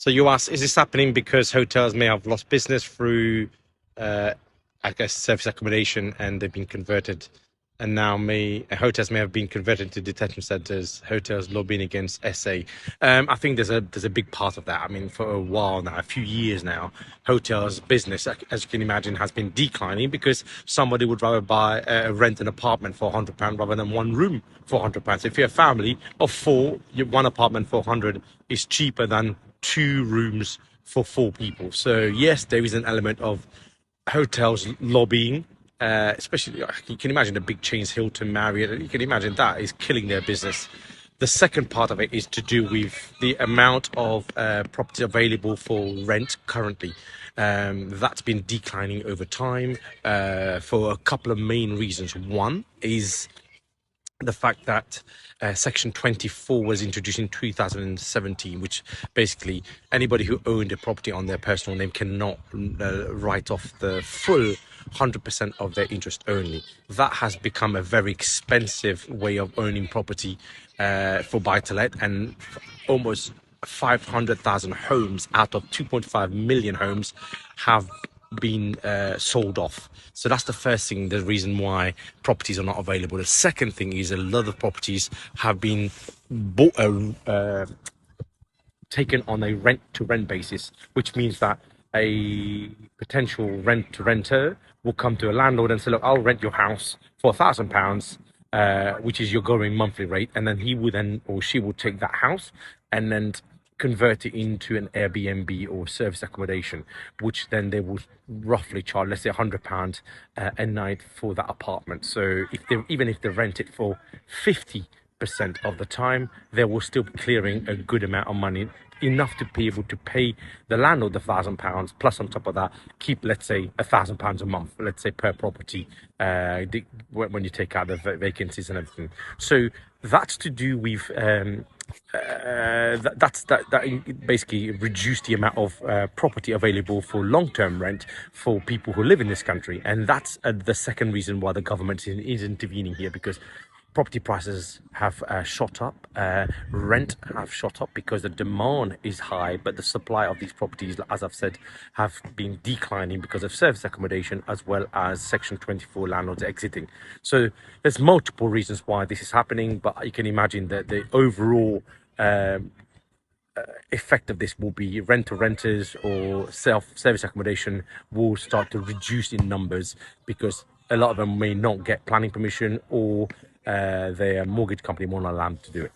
So you ask, is this happening because hotels may have lost business through, uh, I guess, service accommodation, and they've been converted, and now hotels may have been converted to detention centres, hotels lobbying against SA. I think there's a big part of that. I mean, for a while now, a few years now, hotels business, as you can imagine, has been declining because somebody would rather rent an apartment for £100 rather than one room for £100. If you're a family of four, one apartment for 100 is cheaper than two rooms for four people. So yes, there is an element of hotels lobbying, especially you can imagine the big chains, Hilton, Marriott. You can imagine that is killing their business. The second part of it is to do with the amount of property available for rent currently. That's been declining over time for a couple of main reasons. One is the fact that Section 24 was introduced in 2017, which basically anybody who owned a property on their personal name cannot write off the full 100% of their interest only. That has become a very expensive way of owning property for buy-to-let, and almost 500,000 homes out of 2.5 million homes have been sold off. So that's the first thing, the reason why properties are not available. The second thing is a lot of properties have been bought, taken on a rent-to-rent basis, which means that a potential rent-to-renter will come to a landlord and say, look, I'll rent your house for £1,000, which is your going monthly rate, and then he would then, or she would take that house and then convert it into an Airbnb or service accommodation, which then they would roughly charge, let's say, £100 a night for that apartment. So even if they rent it for 50% of the time, they will still be clearing a good amount of money, enough to be able to pay the landlord the £1,000, plus on top of that keep, let's say, £1,000 a month, let's say, per property, when you take out the vacancies and everything. So that's to do with that basically reduced the amount of property available for long-term rent for people who live in this country. And that's the second reason why the government is intervening here, because property prices have shot up, rent have shot up because the demand is high, but the supply of these properties, as I've said, have been declining because of service accommodation as well as Section 24 landlords exiting. So there's multiple reasons why this is happening, but you can imagine that the overall effect of this will be renters or self-service accommodation will start to reduce in numbers, because a lot of them may not get planning permission, or their mortgage company won't allow them to do it.